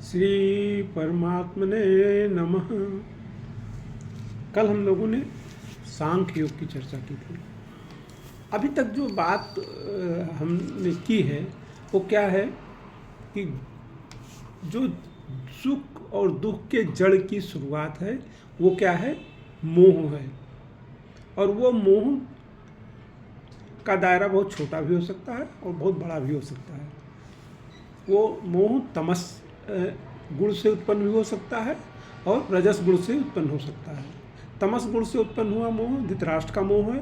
श्री परमात्मने नमः। कल हम लोगों ने सांख्य योग की चर्चा की थी। अभी तक जो बात हमने की है वो क्या है कि जो सुख और दुख के जड़ की शुरुआत है वो क्या है, मोह है। और वो मोह का दायरा बहुत छोटा भी हो सकता है और बहुत बड़ा भी हो सकता है। वो मोह तमस गुण से उत्पन्न भी हो सकता है और रजस गुण से उत्पन्न हो सकता है। तमस गुण से उत्पन्न हुआ मोह धृतराष्ट्र का मोह है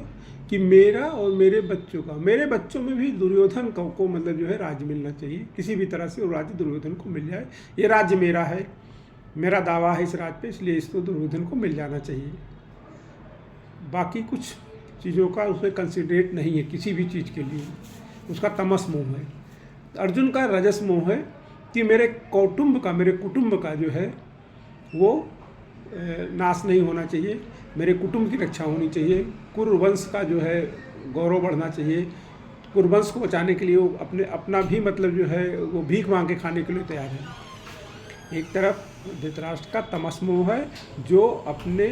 कि मेरा और मेरे बच्चों का, मेरे बच्चों में भी दुर्योधन को मतलब जो है राज्य मिलना चाहिए, किसी भी तरह से वो राज्य दुर्योधन को मिल जाए। ये राज्य मेरा है, मेरा दावा है इस राज्य पे, इसलिए इसको दुर्योधन को मिल जाना चाहिए। बाकी कुछ चीज़ों का उसमें कंसिडरेट नहीं है किसी भी चीज़ के लिए, उसका तमस मोह है। अर्जुन का रजस मोह है कि मेरे कुटुंब का जो है वो नाश नहीं होना चाहिए, मेरे कुटुंब की रक्षा होनी चाहिए, कुरुवंश का जो है गौरव बढ़ना चाहिए। कुरुवंश को बचाने के लिए वो अपना भी मतलब जो है वो भीख मांग के खाने के लिए तैयार है। एक तरफ धृतराष्ट्र का तमस मोह है जो अपने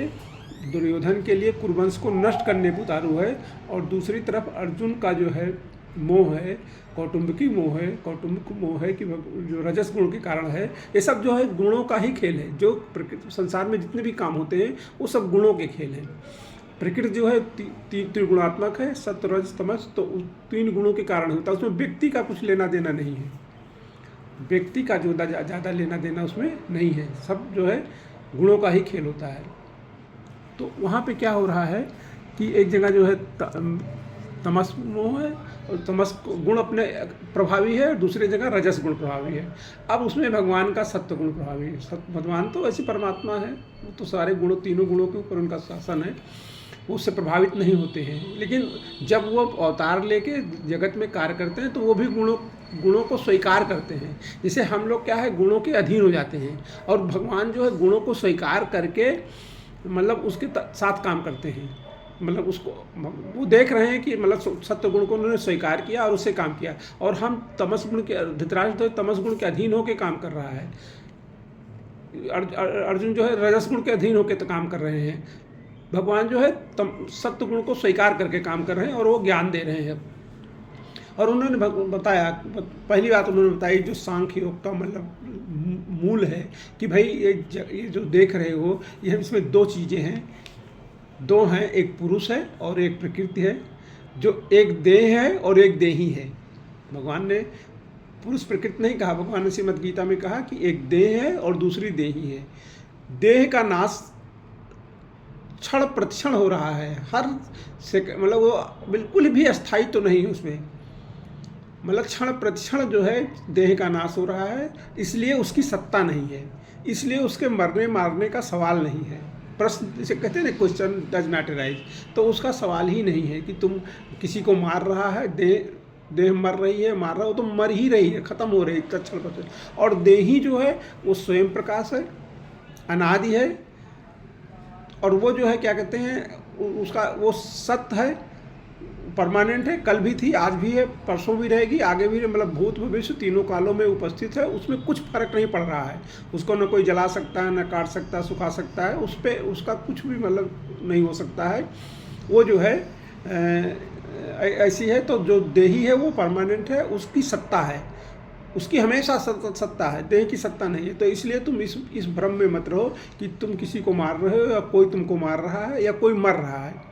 दुर्योधन के लिए कुरुवंश को नष्ट करने पर उतारू है, और दूसरी तरफ अर्जुन का जो है मोह है कौटुंबिकी मोह है कि जो रजस गुण के कारण है। ये सब जो है गुणों का ही खेल है। जो प्रकृति संसार में जितने भी काम होते हैं वो सब गुणों के खेल हैं। प्रकृति जो है त्रिगुणात्मक है, सत्व रज तमस, तो तीन गुणों के कारण होता है। उसमें व्यक्ति का कुछ लेना देना नहीं है, व्यक्ति का जो ज़्यादा लेना देना उसमें नहीं है। सब जो है गुणों का ही खेल होता है। तो वहाँ पे क्या हो रहा है कि एक जगह जो है तमस मोह है और तमस गुण अपने प्रभावी है, और दूसरी जगह रजस गुण प्रभावी है। अब उसमें भगवान का सत्य गुण प्रभावी है। भगवान तो ऐसी परमात्मा है, वो तो सारे गुणों तीनों गुणों के ऊपर उनका शासन है, वो उससे प्रभावित नहीं होते हैं। लेकिन जब वो अवतार लेके जगत में कार्य करते हैं तो वो भी गुणों को स्वीकार करते हैं। जैसे हम लोग क्या है गुणों के अधीन हो जाते हैं, और भगवान जो है गुणों को स्वीकार करके मतलब उसके साथ काम करते हैं। मतलब उसको वो देख रहे हैं कि मतलब सत्य गुण को उन्होंने स्वीकार किया और उससे काम किया, और हम तमस गुण के धृतराष्ट्र तमस गुण के अधीन होकर काम कर रहा है, अर्जुन जो है रजस गुण के अधीन होकर काम कर रहे हैं। भगवान जो है सत्य गुण को स्वीकार करके काम कर रहे हैं और वो ज्ञान दे रहे हैं। और उन्होंने बताया, पहली बात उन्होंने बताई जो सांख्य योग का मतलब मूल है कि भाई ये जो देख रहे हो ये इसमें दो चीज़ें हैं, दो हैं, एक पुरुष है और एक प्रकृति है, जो एक देह है और एक देही है। भगवान ने पुरुष प्रकृति नहीं कहा, भगवान ने श्रीमद् गीता में कहा कि एक देह है और दूसरी देही है। देह का नाश क्षण प्रतिक्षण हो रहा है, हर मतलब वो बिल्कुल भी अस्थायी तो नहीं है उसमें, मतलब क्षण प्रतिक्षण जो है देह का नाश हो रहा है, इसलिए उसकी सत्ता नहीं है, इसलिए उसके मरने मारने का सवाल नहीं है। प्रश्न जिसे कहते हैं ना, क्वेश्चन डज नॉट अराइज, तो उसका सवाल ही नहीं है कि तुम किसी को मार रहा है, देह मर रही है, मार रहा हो तो मर ही रही है, ख़त्म हो रही है क्षण पर। और देही जो है वो स्वयं प्रकाश है, अनादि है, और वो जो है क्या कहते हैं उसका वो सत्य है, परमानेंट है, कल भी थी, आज भी है, परसों भी रहेगी, आगे भी, मतलब भूत भविष्य तीनों कालों में उपस्थित है। उसमें कुछ फर्क नहीं पड़ रहा है, उसको न कोई जला सकता है, न काट सकता है, सुखा सकता है, उस पर उसका कुछ भी मतलब नहीं हो सकता है। वो जो है ऐसी है। तो जो देही है वो परमानेंट है, उसकी सत्ता है, उसकी हमेशा सत्ता है, देह की सत्ता नहीं है। तो इसलिए तुम इस भ्रम में मत रहो कि तुम किसी को मार रहे हो या कोई तुमको मार रहा है या कोई मर रहा है।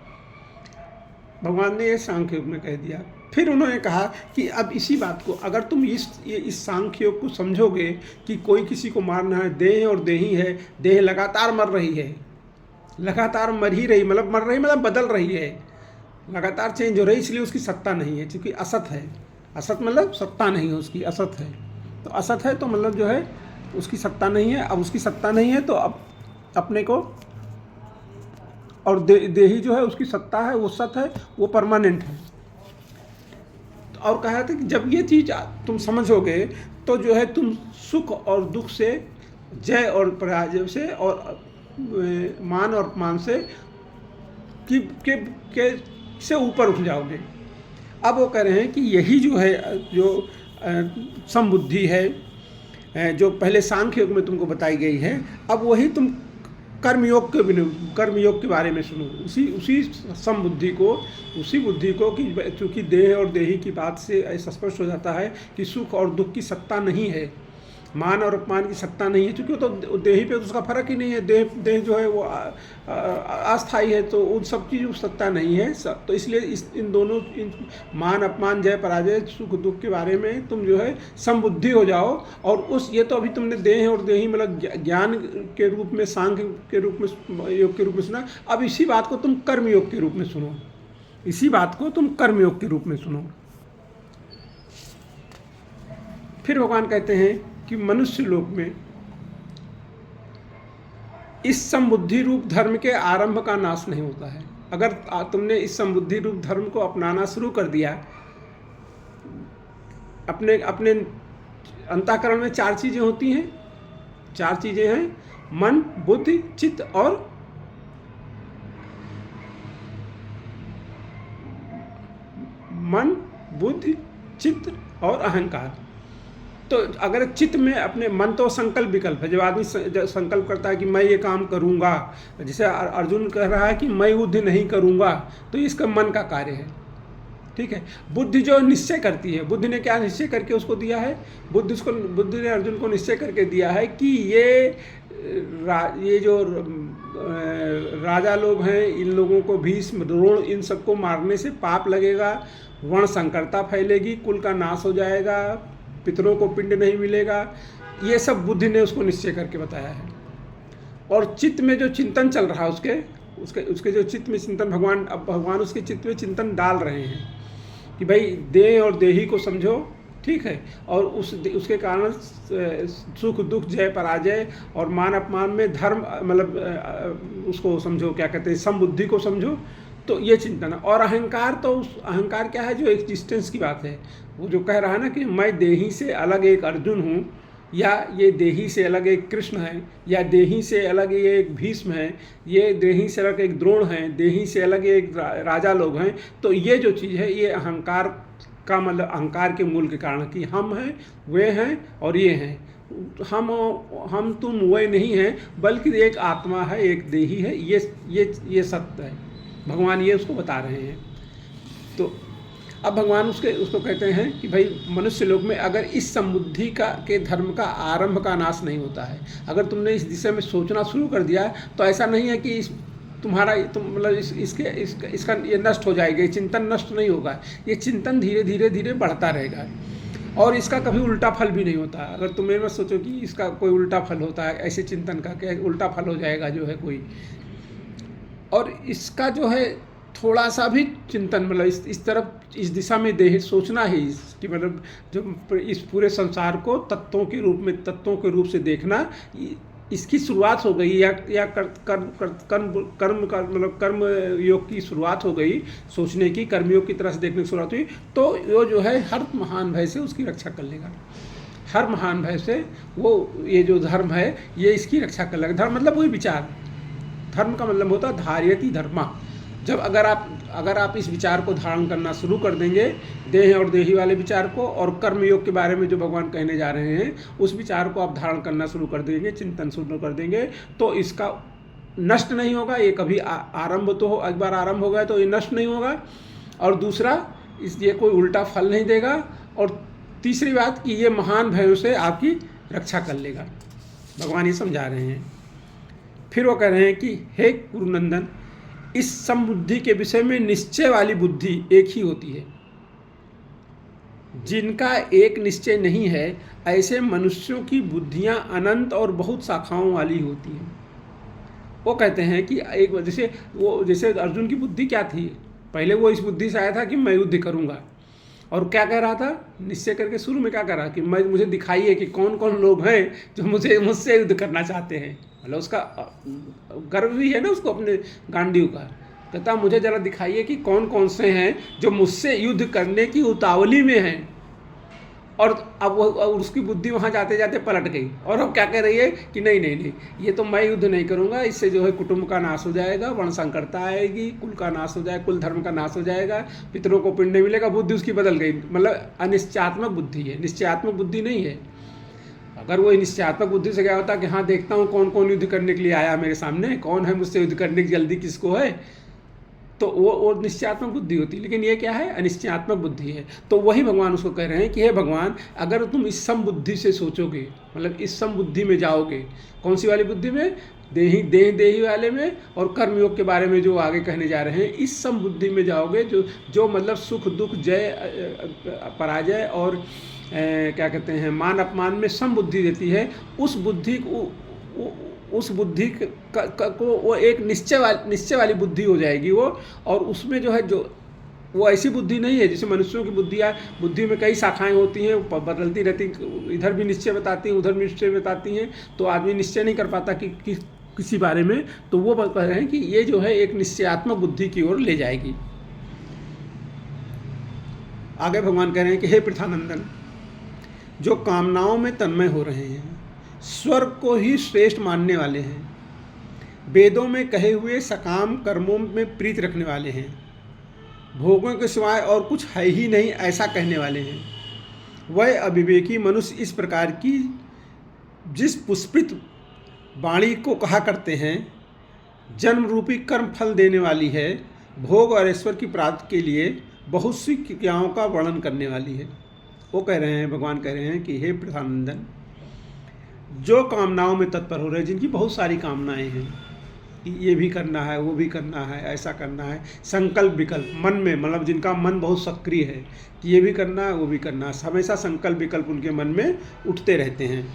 भगवान ने ये सांख्य योग में कह दिया। फिर उन्होंने कहा कि अब इसी बात को अगर तुम इस सांख्य योग को समझोगे कि कोई किसी को मारना है, देह और देही है, देह लगातार मर रही है, लगातार मर ही रही, मतलब मर रही मतलब बदल रही है, लगातार चेंज हो रही, इसलिए उसकी सत्ता नहीं है, क्योंकि असत है। असत मतलब सत्ता नहीं है उसकी, असत है। तो असत है तो मतलब जो है उसकी सत्ता नहीं है। अब उसकी सत्ता नहीं है तो अब अपने को, और देही जो है उसकी सत्ता है, वो सत है, वो परमानेंट है। और कहा था कि जब ये चीज़ तुम समझोगे तो जो है तुम सुख और दुख से, जय और पराजय से, और मान और अपमान से से ऊपर उठ जाओगे। अब वो कह रहे हैं कि यही जो है जो समबुद्धि है, जो पहले सांख्य योग में तुमको बताई गई है, अब वही तुम कर्मयोग के बारे में सुनो। उसी समबुद्धि को, उसी बुद्धि को कि चूँकि देह और देही की बात से ऐसा स्पष्ट हो जाता है कि सुख और दुख की सत्ता नहीं है, मान और अपमान की सत्ता नहीं है, क्योंकि वो तो देही पे तो उसका फर्क ही नहीं है। देह जो है वो अस्थायी है, तो उन सब चीज़ की सत्ता नहीं है। तो इसलिए इन दोनों मान अपमान जय पराजय सुख दुख के बारे में तुम जो है समबुद्धि हो जाओ। और ये तो अभी तुमने देह और देही मतलब ज्ञान के रूप में, सांख्य के रूप में, योग के रूप में सुना। अब इसी बात को तुम कर्म योग के रूप में सुनो, इसी बात को तुम कर्म योग के रूप में सुनो। फिर भगवान कहते हैं कि मनुष्य लोक में इस समबुद्धि रूप धर्म के आरंभ का नाश नहीं होता है। अगर तुमने इस समबुद्धि रूप धर्म को अपनाना शुरू कर दिया, अपने अंतःकरण में 4 चीजें होती हैं, 4 चीजें हैं, मन, बुद्धि, चित्त और मन, बुद्धि, चित्त और अहंकार। तो अगर चित्त में अपने मन तो संकल्प विकल्प है, जब आदमी संकल्प करता है कि मैं ये काम करूँगा, जैसे अर्जुन कह रहा है कि मैं युद्ध नहीं करूँगा, तो इसका मन का कार्य है, ठीक है। बुद्धि जो निश्चय करती है, बुद्धि ने क्या निश्चय करके उसको दिया है, बुद्धि ने अर्जुन को निश्चय करके दिया है कि ये जो राजा लोग हैं, इन लोगों को भीष्म, द्रोण, इन सबको मारने से पाप लगेगा, वर्ण संकरता फैलेगी, कुल का नाश हो जाएगा, पितरों को पिंड नहीं मिलेगा। ये सब बुद्धि ने उसको निश्चय करके बताया है। और चित्त में जो चिंतन चल रहा है, उसके जो चित्त में चिंतन, भगवान उसके चित्त में चिंतन डाल रहे हैं कि भाई देह और देही को समझो, ठीक है, और उसके कारण सुख दुख जय पराजय और मान अपमान में धर्म मतलब उसको समझो, क्या कहते हैं, समबुद्धि को समझो। तो ये चिंतन है। और अहंकार, तो उस अहंकार क्या है, जो एग्जिस्टेंस की बात है, वो जो कह रहा है ना कि मैं देही से अलग एक अर्जुन हूँ, या ये देही से अलग एक कृष्ण है, या देही से अलग ये एक भीष्म है, ये देही से अलग एक द्रोण है, देही से अलग एक राजा लोग हैं। तो ये जो चीज़ है, ये अहंकार का मतलब अहंकार के मूल के कारण कि हम हैं, वे हैं और ये हैं। हम तुम वे नहीं हैं, बल्कि एक आत्मा है, एक देही है, ये सत्य है। भगवान ये उसको बता रहे हैं। तो अब भगवान उसको कहते हैं कि भाई मनुष्य लोक में अगर इस समबुद्धि के धर्म का आरंभ का नाश नहीं होता है, अगर तुमने इस दिशा में सोचना शुरू कर दिया, तो ऐसा नहीं है कि मतलब इसका ये नष्ट हो जाएगा, ये चिंतन नष्ट नहीं होगा। ये चिंतन धीरे धीरे बढ़ता रहेगा और इसका कभी उल्टा फल भी नहीं होता। अगर तुम्हें मत सोचो कि इसका कोई उल्टा फल होता है, ऐसे चिंतन का क्या उल्टा फल हो जाएगा जो है कोई। और इसका जो है थोड़ा सा भी चिंतन मतलब इस तरफ, इस दिशा में सोचना ही कि मतलब जो इस पूरे संसार को तत्वों के रूप से देखना, इसकी शुरुआत हो गई, या कर्म योग की शुरुआत हो गई, सोचने की, कर्मयोग की तरह से देखने की शुरुआत हुई। तो वो जो है हर महान भय से उसकी रक्षा कर लेगा, हर महान भय से वो ये जो धर्म है ये इसकी रक्षा कर लेगा। धर्म मतलब वही विचार, धर्म का मतलब होता है धार्यति धर्मा। जब अगर आप इस विचार को धारण करना शुरू कर देंगे, देह और देही वाले विचार को, और कर्म योग के बारे में जो भगवान कहने जा रहे हैं, उस विचार को आप धारण करना शुरू कर देंगे, चिंतन शुरू कर देंगे, तो इसका नष्ट नहीं होगा। ये कभी आरंभ तो हो, एक बार आरंभ हो गया तो ये नष्ट नहीं होगा। और दूसरा, ये कोई उल्टा फल नहीं देगा। और तीसरी बात कि ये महान भयों से आपकी रक्षा कर लेगा। भगवान ये समझा रहे हैं। फिर वो कह रहे हैं कि हे कुरुनंदन, इस समबुद्धि के विषय में निश्चय वाली बुद्धि एक ही होती है। जिनका एक निश्चय नहीं है, ऐसे मनुष्यों की बुद्धियां अनंत और बहुत शाखाओं वाली होती हैं। वो कहते हैं कि एक जैसे अर्जुन की बुद्धि क्या थी, पहले वो इस बुद्धि से आया था कि मैं युद्ध करूंगा, और क्या कह रहा था, निश्चय करके शुरू में क्या कह रहा कि मुझे दिखाइए कि कौन कौन लोग हैं जो मुझसे युद्ध करना चाहते हैं। मतलब उसका गर्व भी है ना उसको अपने गांडीव का। कहता मुझे जरा दिखाइए कि कौन कौन से हैं जो मुझसे युद्ध करने की उतावली में हैं। और अब उसकी बुद्धि वहाँ जाते जाते पलट गई, और अब क्या कह रही है कि नहीं, ये तो मैं युद्ध नहीं करूँगा, इससे जो है कुटुंब का नाश हो जाएगा, वर्ण संकरता आएगी, कुल का नाश हो जाएगा, कुल धर्म का नाश हो जाएगा, पितरों को पिंड नहीं मिलेगा। बुद्धि उसकी बदल गई, मतलब अनिश्चयात्मक बुद्धि है, निश्चयात्मक बुद्धि नहीं है। अगर वो निश्चयात्मक बुद्धि से गया होता कि हाँ देखता हूँ कौन कौन युद्ध करने के लिए आया मेरे सामने, कौन है मुझसे युद्ध करने की जल्दी किसको है, तो वो निश्चयात्मक बुद्धि होती है। लेकिन ये क्या है, अनिश्चयात्मक बुद्धि है। तो वही भगवान उसको कह रहे हैं कि हे भगवान, अगर तुम इस सम बुद्धि से सोचोगे, मतलब इस सम बुद्धि में जाओगे, कौन सी वाली बुद्धि में, देही वाले में, और कर्मयोग के बारे में जो आगे कहने जा रहे हैं, इस सम बुद्धि में जाओगे जो मतलब सुख दुख, जय पराजय और क्या कहते हैं, मान अपमान में सम बुद्धि देती है। उस बुद्धि को वो एक निश्चय वाली बुद्धि हो जाएगी वो। और उसमें जो है, जो वो ऐसी बुद्धि नहीं है जैसे मनुष्यों की बुद्धि में कई शाखाएं होती हैं, बदलती रहती, इधर भी निश्चय बताती हैं, उधर भी निश्चय बताती हैं, तो आदमी निश्चय नहीं कर पाता कि किसी बारे में। तो वो कह रहे हैं कि ये जो है एक निश्चयात्मक बुद्धि की ओर ले जाएगी। आगे भगवान कह रहे हैं कि हे पृथानंदन, जो कामनाओं में तन्मय हो रहे हैं, स्वर्ग को ही श्रेष्ठ मानने वाले हैं, वेदों में कहे हुए सकाम कर्मों में प्रीत रखने वाले हैं, भोगों के सिवाय और कुछ है ही नहीं ऐसा कहने वाले हैं, वह अविवेकी मनुष्य इस प्रकार की जिस पुष्पित वाणी को कहा करते हैं, जन्म रूपी कर्म फल देने वाली है, भोग और ऐश्वर्य की प्राप्ति के लिए बहुत सी क्रियाओं का वर्णन करने वाली है। वो कह रहे हैं, भगवान कह रहे हैं कि हे पृथानंदन, जो कामनाओं में तत्पर हो रहे हैं, जिनकी बहुत सारी कामनाएं हैं कि ये भी करना है, वो भी करना है, ऐसा करना है, संकल्प विकल्प मन में, मतलब जिनका मन बहुत सक्रिय है कि ये भी करना है, वो भी करना है, हमेशा संकल्प विकल्प उनके मन में उठते रहते हैं,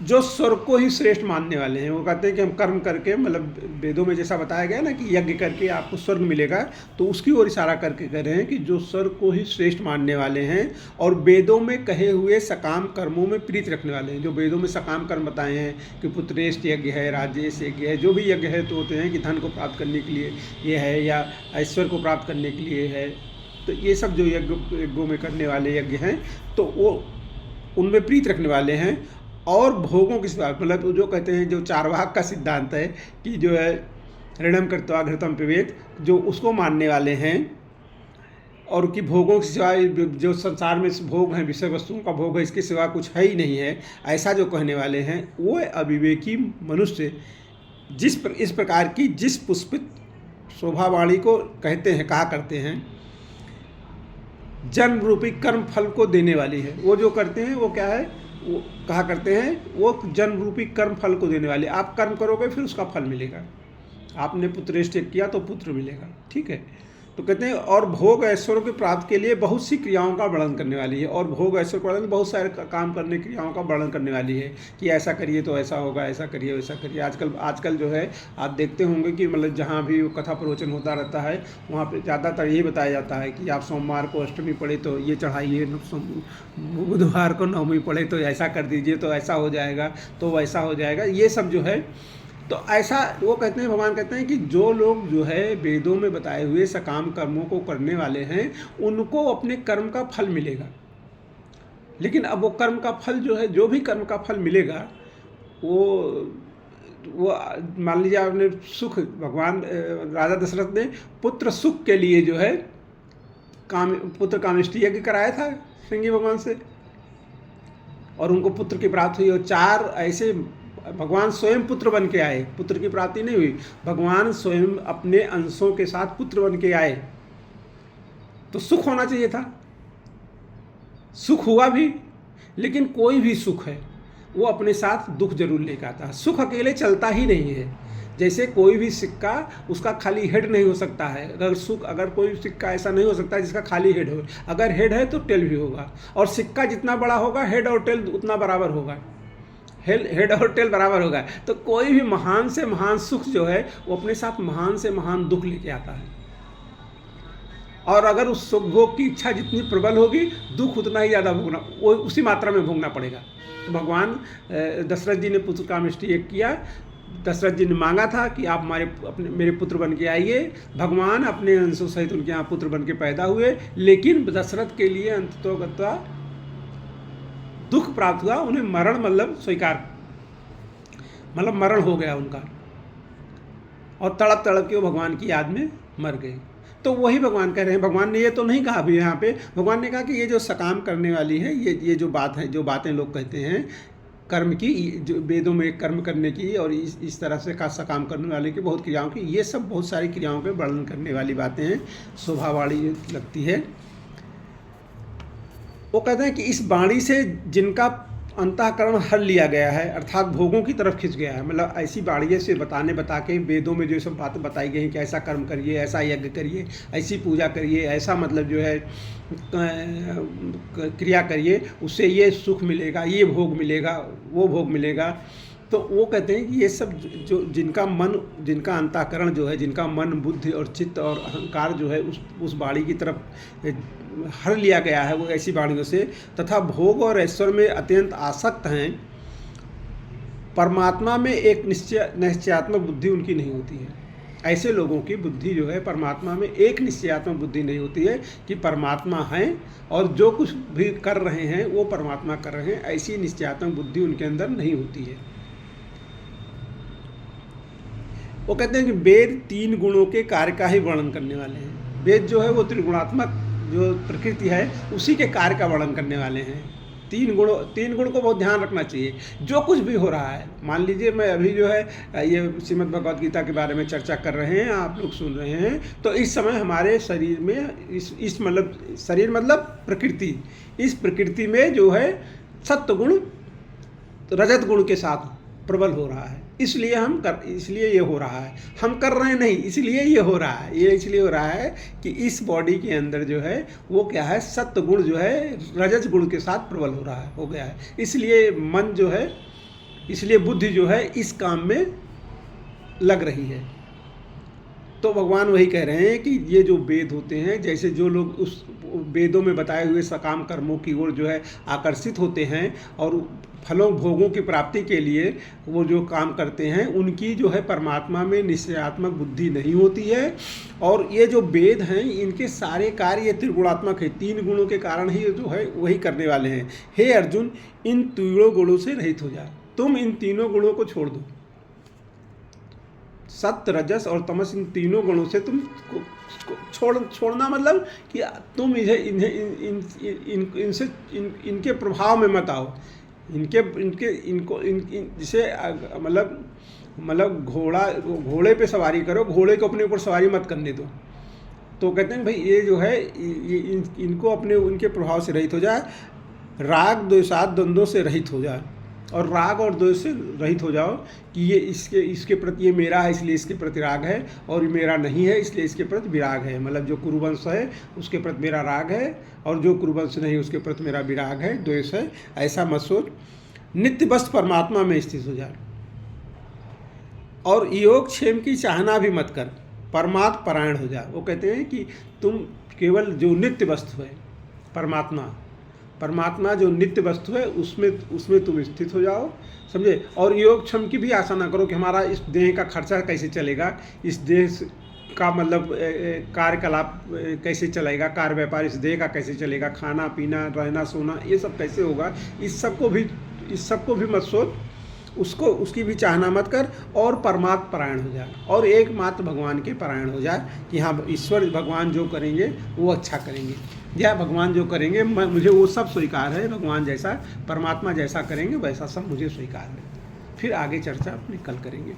जो स्वर्ग को ही श्रेष्ठ मानने वाले हैं। वो कहते हैं कि हम कर्म करके, मतलब वेदों में जैसा बताया गया ना कि यज्ञ करके आपको स्वर्ग मिलेगा, तो उसकी ओर इशारा करके कह रहे हैं कि जो स्वर्ग को ही श्रेष्ठ मानने वाले हैं और वेदों में कहे हुए सकाम कर्मों में प्रीत रखने वाले हैं। जो वेदों में सकाम कर्म बताए हैं कि पुत्रेष्ठ यज्ञ है, राजेश यज्ञ है, जो भी यज्ञ है तो होते हैं कि धन को प्राप्त करने के लिए ये है या ऐश्वर्य को प्राप्त करने के लिए है, तो ये सब जो यज्ञों में करने वाले यज्ञ हैं तो वो उनमें प्रीत रखने वाले हैं। और भोगों के सिवा, मतलब जो कहते हैं, जो चारवाक का सिद्धांत है कि जो है ऋणम कृत्वा घृतम पिबेत, जो उसको मानने वाले हैं, और कि भोगों के सिवा जो संसार में भोग हैं, विषय वस्तुओं का भोग है, इसके सिवा कुछ है ही नहीं है, ऐसा जो कहने वाले हैं, वो अविवेकी मनुष्य इस प्रकार की जिस पुष्पित शोभावाणी को कहते हैं, कहा करते हैं, जन्म रूपी कर्म फल को देने वाली है। वो जो करते हैं वो क्या है, वो कहा करते हैं, वो जन्म रूपी कर्म फल को देने वाले। आप कर्म करोगे फिर उसका फल मिलेगा। आपने पुत्रेष्ठ किया तो पुत्र मिलेगा, ठीक है। तो कहते हैं और भोग ऐश्वर्य की प्राप्ति के लिए बहुत सी क्रियाओं का वर्णन करने वाली है। और भोग ऐश्वर्य के वर्णन बहुत सारे काम करने क्रियाओं का वर्णन करने वाली है कि ऐसा करिए तो ऐसा होगा, ऐसा करिए वैसा करिए। आजकल जो है आप देखते होंगे कि मतलब जहाँ भी कथा प्रवचन होता रहता है वहाँ पे ज़्यादातर यही बताया जाता है कि आप सोमवार को अष्टमी पढ़े तो ये चढ़ाइए, बुधवार को नवमी पढ़े तो ऐसा कर दीजिए तो ऐसा हो जाएगा, तो वैसा हो जाएगा, ये सब जो है। तो ऐसा वो कहते हैं, भगवान कहते हैं कि जो लोग जो है वेदों में बताए हुए सकाम कर्मों को करने वाले हैं, उनको अपने कर्म का फल मिलेगा। लेकिन अब वो कर्म का फल जो है, जो भी कर्म का फल मिलेगा, वो मान लीजिए आपने सुख, भगवान राजा दशरथ ने पुत्र सुख के लिए जो है पुत्र कामेष्टि यज्ञ कराया था श्रृंगी भगवान से, और उनको पुत्र की प्राप्ति हुई। और 4 ऐसे भगवान स्वयं पुत्र बन के आए, पुत्र की प्राप्ति नहीं हुई, भगवान स्वयं अपने अंशों के साथ पुत्र बन के आए। तो सुख होना चाहिए था, सुख हुआ भी, लेकिन कोई भी सुख है वो अपने साथ दुख जरूर लेकर आता है। सुख अकेले चलता ही नहीं है। जैसे कोई भी सिक्का, उसका खाली हेड नहीं हो सकता है। अगर कोई सिक्का ऐसा नहीं हो सकता जिसका खाली हेड हो। अगर हेड है तो टेल भी होगा, और सिक्का जितना बड़ा होगा हेड और टेल उतना बराबर होगा, हेड और टेल बराबर होगा। तो कोई भी महान से महान सुख जो है वो अपने साथ महान से महान दुख लेके आता है। और अगर उस सुख भोग की इच्छा जितनी प्रबल होगी, दुख उतना ही ज़्यादा भोगना, वो उसी मात्रा में भोगना पड़ेगा। तो भगवान दशरथ जी ने पुत्र कामेष्टि यज्ञ किया। दशरथ जी ने मांगा था कि आप मेरे पुत्र बन के आइए। भगवान अपने अंशों सहित उनके यहाँ पुत्र बन के पैदा हुए, लेकिन दशरथ के लिए अंततोगत्वा दुख प्राप्त हुआ। उन्हें मरण, मतलब मरण हो गया उनका, और तड़प तड़प के वो भगवान की याद में मर गए। तो वही भगवान कह रहे हैं। भगवान ने ये तो नहीं कहा अभी यहाँ पे, भगवान ने कहा कि ये जो सकाम करने वाली है, ये जो बात है, जो बातें लोग कहते हैं कर्म की, जो वेदों में कर्म करने की और इस तरह से का सकाम करने वाले की बहुत क्रियाओं की, ये सब बहुत सारी क्रियाओं के वर्णन करने वाली बातें हैं, शोभावाणी लगती है। वो कहते हैं कि इस वाणी से जिनका अंतःकरण हर लिया गया है, अर्थात भोगों की तरफ खिंच गया है, मतलब ऐसी बाणियों से बता के वेदों में जो सब बातें बताई गई हैं कि ऐसा कर्म करिए, ऐसा यज्ञ करिए, ऐसी पूजा करिए, ऐसा मतलब जो है क्रिया करिए, उससे ये सुख मिलेगा, ये भोग मिलेगा, वो भोग मिलेगा। तो वो कहते हैं कि ये सब जो जिनका अंतःकरण जो है, जिनका मन, बुद्धि और चित्त और अहंकार जो है उस वाणी की तरफ हर लिया गया है, वो ऐसी वाणियों से, तथा भोग और ऐश्वर्य में अत्यंत आसक्त हैं, परमात्मा में एक निश्चयात्मक बुद्धि उनकी नहीं होती है। ऐसे लोगों की बुद्धि जो है परमात्मा में एक निश्चयात्मक बुद्धि नहीं होती है कि परमात्मा हैं और जो कुछ भी कर रहे हैं वो परमात्मा कर रहे हैं, ऐसी निश्चयात्मक बुद्धि उनके अंदर नहीं होती है। वो कहते हैं कि वेद 3 गुणों के कार्य का ही वर्णन करने वाले हैं। वेद जो है वो त्रिगुणात्मक जो प्रकृति है उसी के कार्य का वर्णन करने वाले हैं। 3 गुण को बहुत ध्यान रखना चाहिए। जो कुछ भी हो रहा है, मान लीजिए मैं अभी जो है ये श्रीमद् भगवद गीता के बारे में चर्चा कर रहे हैं, आप लोग सुन रहे हैं, तो इस समय हमारे शरीर में इस मतलब शरीर मतलब प्रकृति, इस प्रकृति में जो है सत्व गुण रजत गुण के साथ प्रबल हो रहा है, इसलिए ये हो रहा है। हम कर रहे हैं नहीं, इसलिए ये हो रहा है। ये इसलिए हो रहा है कि इस बॉडी के अंदर जो है वो क्या है, सत्व गुण जो है रजत गुण के साथ प्रबल हो गया है। इसलिए मन जो है, इसलिए बुद्धि जो है इस काम में लग रही है। तो भगवान वही कह रहे हैं कि ये जो वेद होते हैं, जैसे जो लोग उस वेदों में बताए हुए सकाम कर्मों की ओर जो है आकर्षित होते हैं और फलों भोगों की प्राप्ति के लिए वो जो काम करते हैं, उनकी जो है परमात्मा में निश्चयात्मक बुद्धि नहीं होती है। और ये जो वेद हैं इनके सारे कार्य ये त्रिगुणात्मक है, 3 गुणों के कारण ही जो है वही करने वाले हैं। हे अर्जुन, इन तीनों गुणों से रहित हो जा, तुम इन तीनों गुणों को छोड़ दो। सत्य, रजस और तमस, इन तीनों गुणों से तुम छोड़ना मतलब कि तुम इनके प्रभाव में मत आओ। जिसे मतलब घोड़े पे सवारी करो, घोड़े को अपने ऊपर सवारी मत करने दो। तो कहते हैं भाई ये जो है इनको उनके प्रभाव से रहित हो जाए, राग द्वेषाद द्वंद्वों से रहित हो जाए, और राग और द्वेष से रहित हो जाओ कि ये इसके प्रति ये मेरा है इसलिए इसके प्रति राग है, और ये मेरा नहीं है इसलिए इसके प्रति विराग है। मतलब जो कुरुवंश है उसके प्रति मेरा राग है, और जो कुरुवंश नहीं उसके प्रति मेरा विराग है, द्वेष है। ऐसा मत सोच, नित्य बस परमात्मा में स्थित हो जाए, और योग क्षेम की चाहना भी मत कर, परमात्म परायण हो जाए। वो कहते हैं कि तुम केवल जो नित्य वस्तु है परमात्मा जो नित्य वस्तु है उसमें तुम स्थित हो जाओ, समझे। और योग क्षम की भी आशा ना करो कि हमारा इस देह का खर्चा कैसे चलेगा, इस देह का मतलब कार्यकलाप कैसे चलेगा, कार्य व्यापार इस देह का कैसे चलेगा, खाना पीना रहना सोना ये सब कैसे होगा, इस सबको भी मत सोच, उसकी भी चाहना मत कर, और परमात्म परायण हो जाए, और एकमात्र भगवान के परायण हो जाए कि हाँ ईश्वर भगवान जो करेंगे वो अच्छा करेंगे, या भगवान जो करेंगे मुझे वो सब स्वीकार है, भगवान जैसा परमात्मा जैसा करेंगे वैसा सब मुझे स्वीकार है। फिर आगे चर्चा अपनी कल करेंगे।